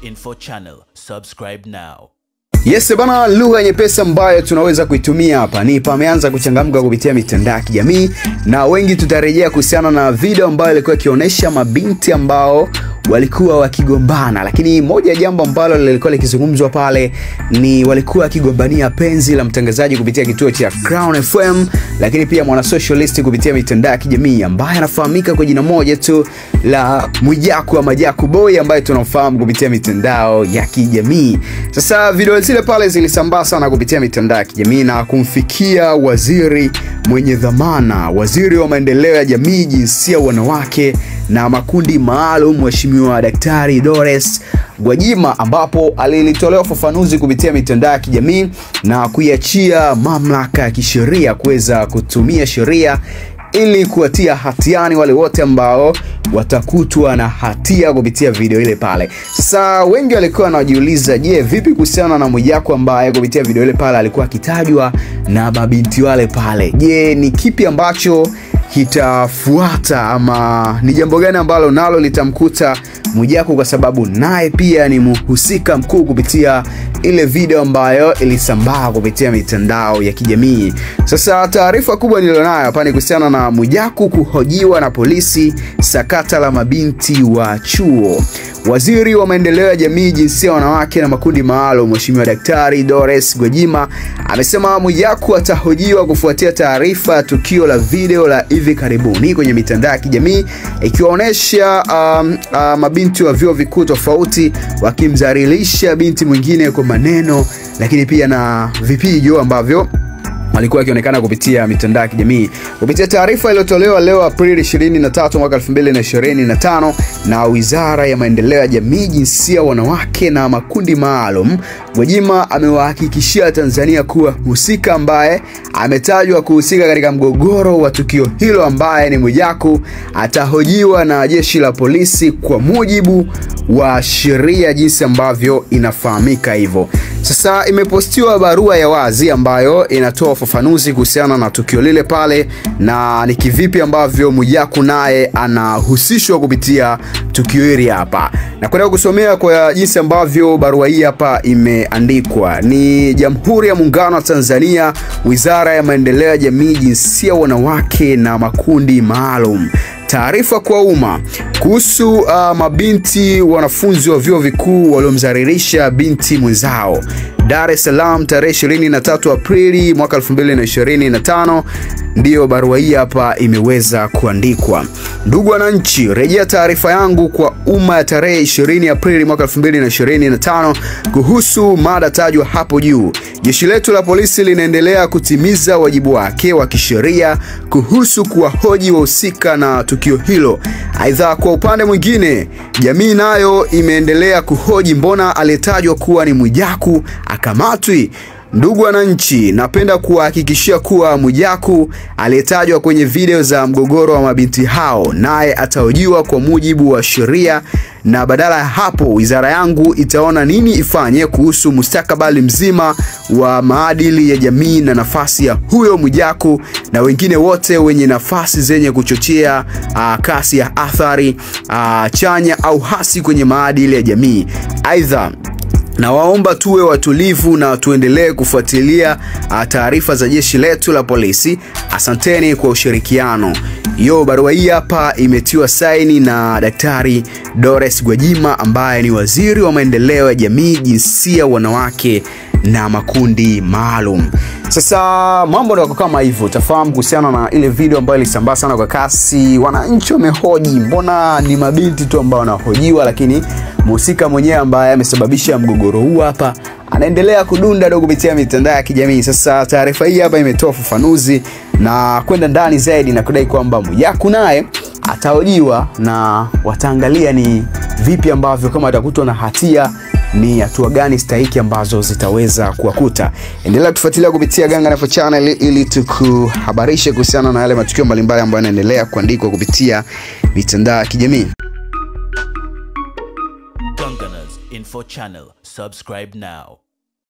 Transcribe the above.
Info Channel. Subscribe now. Yes bana, lugha nyepesi ambayo tunaweza kuitumia hapa ni pameanza kuchangamka kupitia mitandao ya kijamii, na wengi tutarejea kuhusiana na video ambayo ilikuwa ikionyesha mabinti ambao walikuwa wakigombana, lakini moja ya jambo ambalo lilikuwa likizungumzwa pale ni walikuwa wakigombania penzi la mtangazaji kupitia kituo cha Crown FM, lakini pia mwana socialist kupitia mitandao ya kijamii ambaye anafahamika kwa jina moja tu la Mwijaku ama Jaku Boy ambaye tunamfahamu kupitia mitandao ya kijamii. Sasa video zile pale zilisambaa sana kupitia mitandao ya kijamii na kumfikia waziri mwenye dhamana, waziri wa maendeleo ya jamii, jinsia, wanawake na makundi maalum, Mheshimiwa Daktari Dorcas Gwajima, ambapo alilitolewa ufafanuzi kupitia mitandao ya kijamii na kuiachia mamlaka ya kisheria kuweza kutumia sheria ili kuwatia hatiani wale wote ambao watakutwa na hatia kupitia video ile pale. Sasa wengi walikuwa wanajiuliza, je, vipi kuhusiana na Mwijaku ambaye kupitia video ile pale alikuwa akitajwa na mabinti wale pale? Je, ni kipi ambacho kitafuata ama ni jambo gani ambalo nalo litamkuta Mwijaku, kwa sababu naye pia ni mhusika mkuu kupitia ile video ambayo ilisambaa kupitia mitandao ya kijamii. Sasa taarifa kubwa nilionayo hapa ni kuhusiana na Mwijaku kuhojiwa na polisi sakata la mabinti wa chuo. Waziri wa maendeleo ya jamii, jinsia, wanawake na makundi maalum, Mheshimiwa Daktari Dorcas Gwajima amesema Mwijaku atahojiwa kufuatia taarifa ya tukio la video la hivi karibuni kwenye mitandao ya kijamii ikiwaonesha mabinti wa vyuo vikuu tofauti wakimdhalilisha binti mwingine kwa maneno, lakini pia na vipigo ambavyo alikuwa akionekana kupitia mitandao ya kijamii. Kupitia taarifa iliyotolewa leo Aprili 23 mwaka 2025 na Wizara ya Maendeleo ya Jamii, Jinsia, Wanawake na Makundi Maalum, Gwajima amewahakikishia Tanzania kuwa mhusika ambaye ametajwa kuhusika katika mgogoro wa tukio hilo ambaye ni Mwijaku atahojiwa na jeshi la polisi kwa mujibu wa sheria jinsi ambavyo inafahamika hivyo. Sasa imepostiwa barua ya wazi ambayo inatoa ufafanuzi kuhusiana na tukio lile pale na ni kivipi ambavyo Mwijaku naye anahusishwa kupitia tukio hili hapa. Na kwenda kusomea kwa jinsi ambavyo barua hii hapa imeandikwa. Ni Jamhuri ya Muungano wa Tanzania, Wizara ya Maendeleo ya Jamii, Jinsia, Wanawake na Makundi Maalum. Taarifa kwa umma kuhusu mabinti wanafunzi wa vyuo vikuu waliomdhalilisha binti mwenzao. Dar es Salaam, tarehe 23 Aprili mwaka 2025 ndio barua hii hapa imeweza kuandikwa. Ndugu wananchi, rejea taarifa yangu kwa umma ya tarehe 20 Aprili mwaka 2025 kuhusu mada tajwa hapo juu. Jeshi letu la polisi linaendelea kutimiza wajibu wake wa kisheria kuhusu kuwahoji wahusika na tukio hilo. Aidha, kwa upande mwingine, jamii nayo imeendelea kuhoji mbona aliyetajwa kuwa ni Mwijaku akamatwi. Ndugu wananchi, napenda kuhakikishia kuwa Mwijaku aliyetajwa kwenye video za mgogoro wa mabinti hao naye atahojiwa kwa mujibu wa sheria, na badala ya hapo wizara yangu itaona nini ifanye kuhusu mustakabali mzima wa maadili ya jamii na nafasi ya huyo Mwijaku na wengine wote wenye nafasi zenye kuchochea kasi ya athari chanya au hasi kwenye maadili ya jamii. Aidha, na waomba tuwe watulivu na tuendelee kufuatilia taarifa za jeshi letu la polisi. Asanteni kwa ushirikiano. Barua hii hapa imetiwa saini na Daktari Dorcas Gwajima ambaye ni waziri wa maendeleo ya jamii, jinsia, wanawake na makundi maalum. Sasa mambo ndio kama hivyo. Utafahamu kuhusiana na ile video ambayo ilisambaa sana kwa kasi. Wananchi wamehoji mbona ni mabinti tu ambao wanahojiwa, lakini mhusika mwenyewe ambaye amesababisha mgogoro huu hapa anaendelea kudunda dogo kupitia mitandao ya kijamii. Sasa taarifa hii hapa imetoa ufafanuzi na kwenda ndani zaidi na kudai kwamba Mwijaku naye atahojiwa na wataangalia ni vipi ambavyo kama atakutwa na hatia ni hatua gani stahiki ambazo zitaweza kuwakuta. Endelea kufuatilia kupitia Ganga Info Channel ili tukuhabarishe kuhusiana na yale matukio mbalimbali ambayo yanaendelea kuandikwa kupitia mitandao ya kijamii. Ganga Info Channel. Subscribe now.